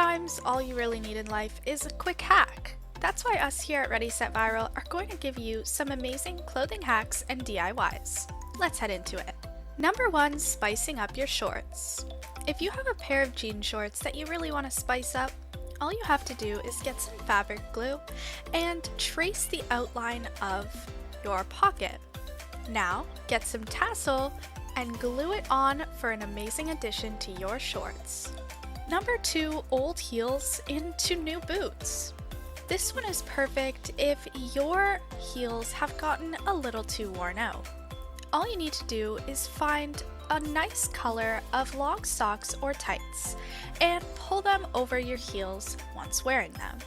Sometimes all you really need in life is a quick hack. That's why us here at Ready Set Viral are going to give you some amazing clothing hacks and DIYs. Let's head into it. Number 1, spicing up your shorts. If you have a pair of jean shorts that you really want to spice up, all you have to do is get some fabric glue and trace the outline of your pocket. Now, get some tassel and glue it on for an amazing addition to your shorts. Number 2, old heels into new boots. This one is perfect if your heels have gotten a little too worn out. All you need to do is find a nice color of long socks or tights and pull them over your heels once wearing them.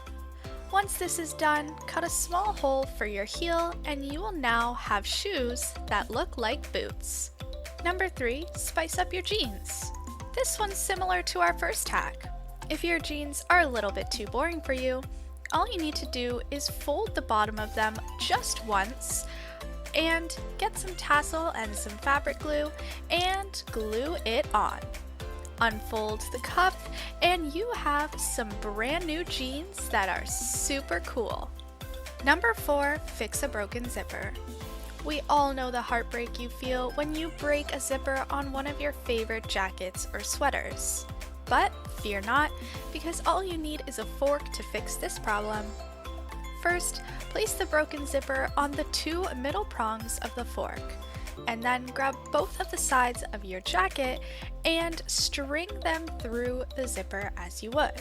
Once this is done, cut a small hole for your heel and you will now have shoes that look like boots. Number 3, spice up your jeans. This one's similar to our first hack. If your jeans are a little bit too boring for you, all you need to do is fold the bottom of them just once and get some tassel and some fabric glue and glue it on. Unfold the cuff and you have some brand new jeans that are super cool. Number 4, fix a broken zipper. We all know the heartbreak you feel when you break a zipper on one of your favorite jackets or sweaters. But fear not, because all you need is a fork to fix this problem. First, place the broken zipper on the 2 middle prongs of the fork, and then grab both of the sides of your jacket and string them through the zipper as you would.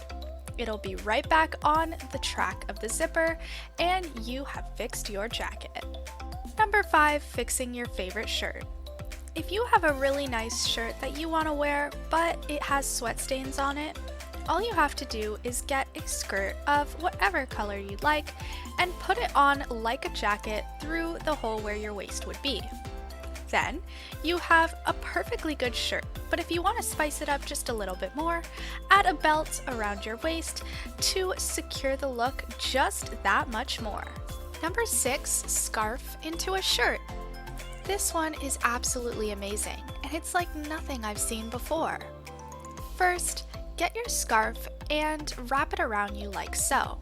It'll be right back on the track of the zipper, and you have fixed your jacket. Number 5, fixing your favorite shirt. If you have a really nice shirt that you want to wear, but it has sweat stains on it, all you have to do is get a skirt of whatever color you'd like and put it on like a jacket through the hole where your waist would be. Then, you have a perfectly good shirt, but if you want to spice it up just a little bit more, add a belt around your waist to secure the look just that much more. Number 6, scarf into a shirt. This one is absolutely amazing, and it's like nothing I've seen before. First, get your scarf and wrap it around you like so.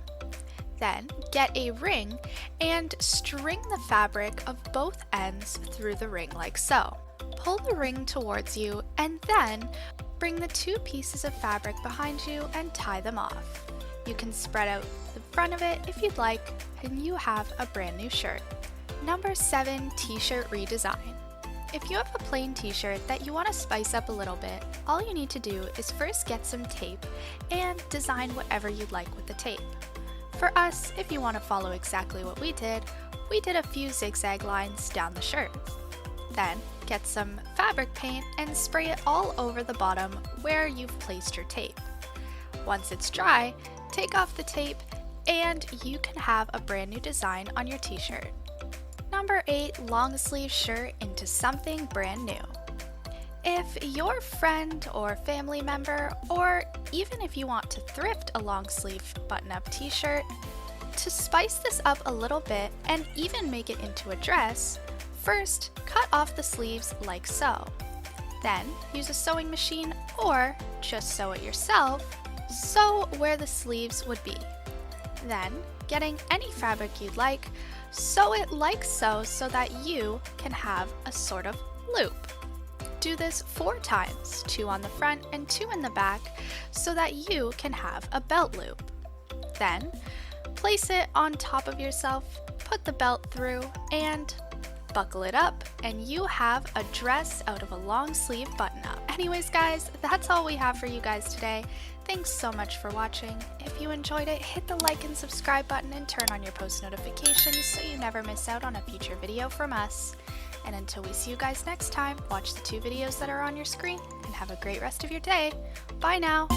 Then, get a ring and string the fabric of both ends through the ring like so. Pull the ring towards you and then bring the 2 pieces of fabric behind you and tie them off. You can spread out the front of it if you'd like, and you have a brand new shirt. Number 7, t-shirt redesign. If you have a plain t-shirt that you want to spice up a little bit, all you need to do is first get some tape and design whatever you'd like with the tape. For us, if you want to follow exactly what we did a few zigzag lines down the shirt. Then, get some fabric paint and spray it all over the bottom where you've placed your tape. Once it's dry, take off the tape and you can have a brand new design on your t-shirt. Number 8, long sleeve shirt into something brand new. If your friend or family member, or even if you want to thrift a long sleeve button-up t-shirt, to spice this up a little bit and even make it into a dress, first cut off the sleeves like so. Then use a sewing machine or just sew it yourself, sew where the sleeves would be. Then, getting any fabric you'd like, sew it like so that you can have a sort of loop. Do this 4 times, 2 on the front and 2 in the back, so that you can have a belt loop. Then, place it on top of yourself, put the belt through, and buckle it up, and you have a dress out of a long sleeve button-up. Anyways guys, that's all we have for you guys today. Thanks so much for watching. If you enjoyed it, hit the like and subscribe button and turn on your post notifications so you never miss out on a future video from us. And until we see you guys next time, watch the 2 videos that are on your screen and have a great rest of your day. Bye now!